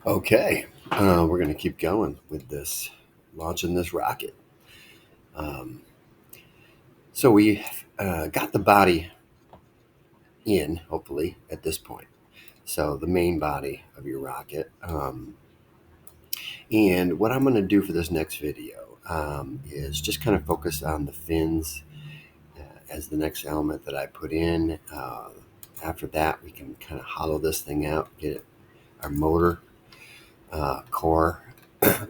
Okay, we're going to keep going with this, launching this rocket. Um, so we got the body in, hopefully, at this point. So the main body of your rocket. And what I'm going to do for this next video is just kind of focus on the fins as the next element that I put in. After that, we can kind of hollow this thing out, get our motor core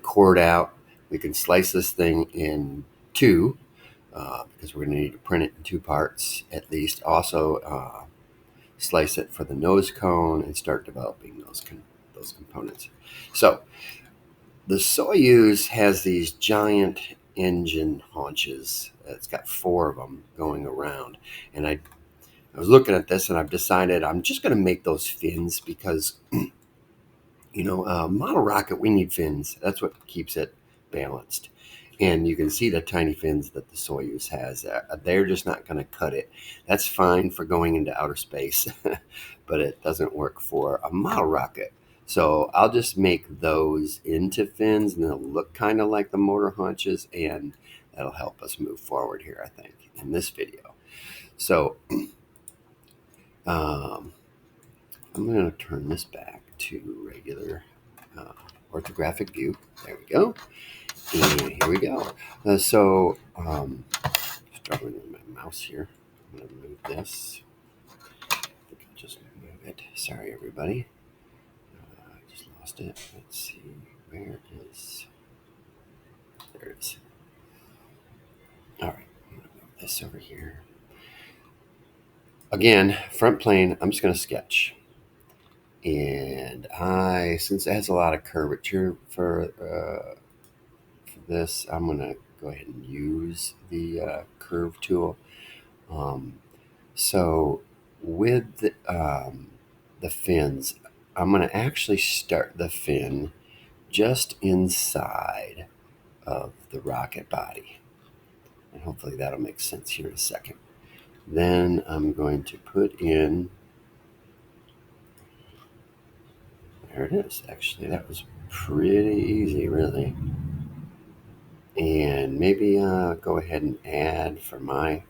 cored out. We can slice this thing in two because we're going to need to print it in two parts at least. Also, slice it for the nose cone and start developing those components. So the Soyuz has these giant engine haunches. It's got four of them going around, and I was looking at this and I've decided I'm just going to make those fins because model rocket, we need fins. That's what keeps it balanced. And you can see the tiny fins that the Soyuz has. They're just not going to cut it. That's fine for going into outer space, but it doesn't work for a model rocket. So I'll just make those into fins, and they'll look kind of like the motor haunches, and that'll help us move forward here, I think, in this video. So um, I'm going to turn this back to regular uh, orthographic view. There we go. And here we go. Struggling with my mouse here. I'm going to move this. I think I'll just move it. Sorry, everybody. I just lost it. Let's see. Where is... There it is. All right. I'm going to move this over here. Again, front plane, I'm just going to sketch. And since it has a lot of curvature for this, I'm going to go ahead and use the curve tool. So with the fins, I'm going to actually start the fin just inside of the rocket body. And hopefully that'll make sense here in a second. Then I'm going to put in, there it is. Actually, that was pretty easy, really. And maybe go ahead and add for my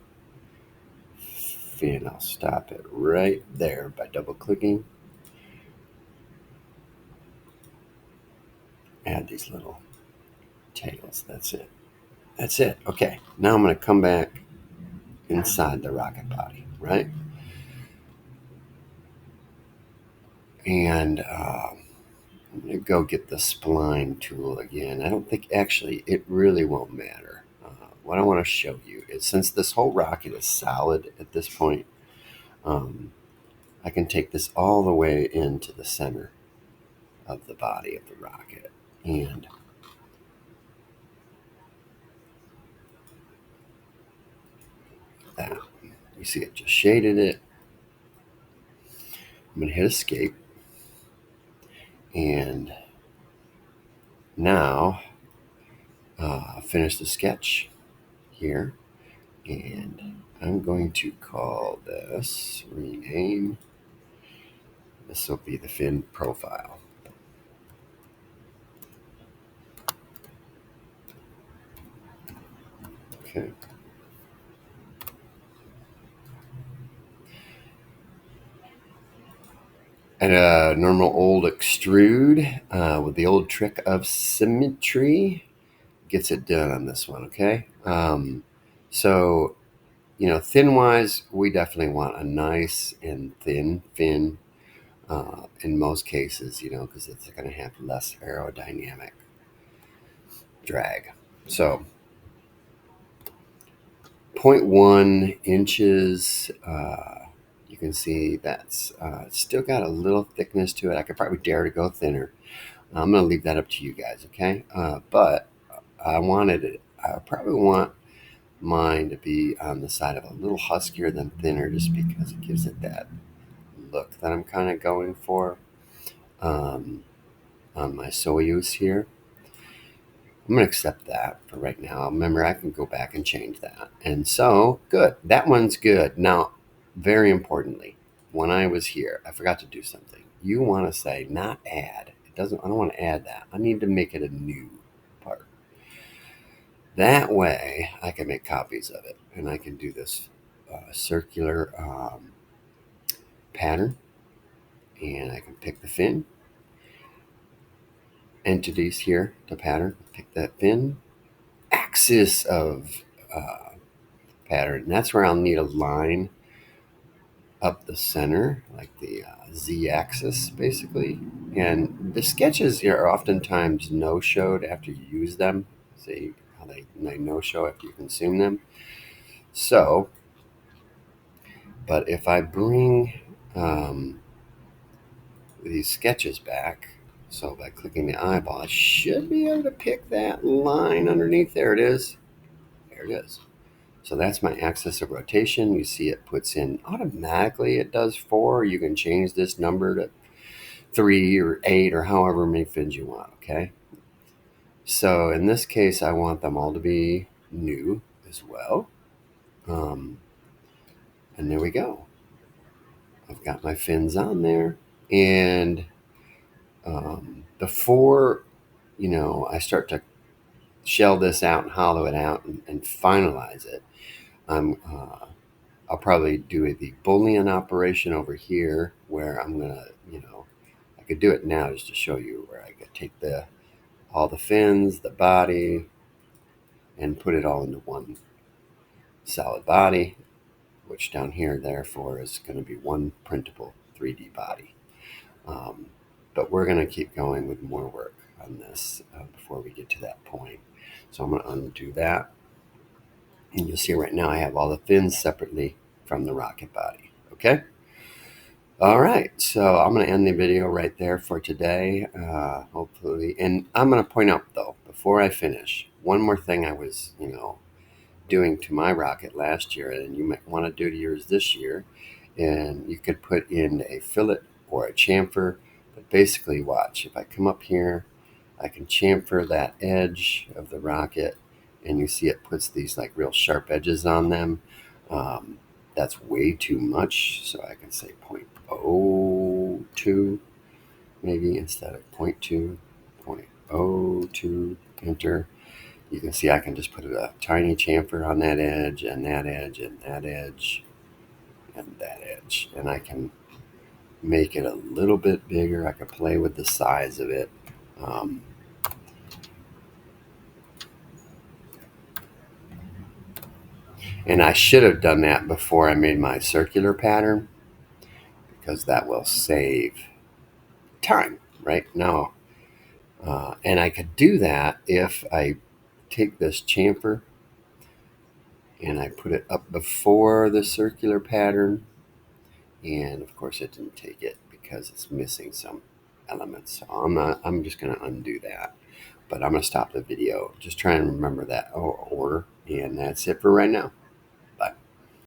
fin. I'll stop it right there by double clicking. Add these little tails. That's it. That's it. Okay. Now I'm going to come back inside the rocket body, right? And I'm going to go get the spline tool again. I don't think actually it really won't matter. What I want to show you is since this whole rocket is solid at this point, I can take this all the way into the center of the body of the rocket. And that, you see it just shaded it. I'm going to hit escape. And now finish the sketch here. And I'm going to call this, rename, this will be the fin profile. Okay. And a normal old extrude with the old trick of symmetry gets it done on this one, okay? So, thin wise, we definitely want a nice and thin fin in most cases, because it's going to have less aerodynamic drag. So 0.1 inches, you can see that's still got a little thickness to it. I could probably dare to go thinner. I'm going to leave that up to you guys, okay? But I probably want mine to be on the side of a little huskier than thinner just because it gives it that look that I'm kind of going for on my Soyuz here. I'm going to accept that for right now. Remember, I can go back and change that. And so, good. That one's good. Now, very importantly, when I was here, I forgot to do something. You want to say not add. I don't want to add that. I need to make it a new part. That way I can make copies of it, and I can do this circular pattern, and I can pick the fin entities here to pattern, pick that fin axis of pattern, and that's where I'll need a line up the center, like the z-axis basically. And the sketches are oftentimes no-showed after you use them. See how they no-show after you consume them. So, but if I bring these sketches back, so by clicking the eyeball, I should be able to pick that line underneath. There it is. There it is. So that's my axis of rotation. You see it puts in automatically. It does 4. You can change this number to 3 or 8 or however many fins you want, okay? So in this case, I want them all to be new as well. And there we go. I've got my fins on there. And before, I start to shell this out and hollow it out and finalize it, I'll probably do the Boolean operation over here where I'm going to, I could do it now just to show you where I could take all the fins, the body, and put it all into one solid body, which down here, therefore, is going to be one printable 3D body. But we're going to keep going with more work on this before we get to that point. So I'm going to undo that. And you'll see right now I have all the fins separately from the rocket body. Okay? All right, so I'm going to end the video right there for today, hopefully. And I'm going to point out, though, before I finish, one more thing I was, doing to my rocket last year, and you might want to do to yours this year. And you could put in a fillet or a chamfer. But basically, watch. If I come up here, I can chamfer that edge of the rocket, and you see it puts these like real sharp edges on them. That's way too much, so I can say 0.02 maybe instead of 0.2, 0.02, enter. You can see I can just put a tiny chamfer on that edge and that edge and that edge and that edge, and I can make it a little bit bigger. I can play with the size of it. And I should have done that before I made my circular pattern, because that will save time right now. And I could do that if I take this chamfer and I put it up before the circular pattern. And of course it didn't take it because it's missing some elements. So I'm just going to undo that. But I'm going to stop the video. Just try and remember that order. And that's it for right now.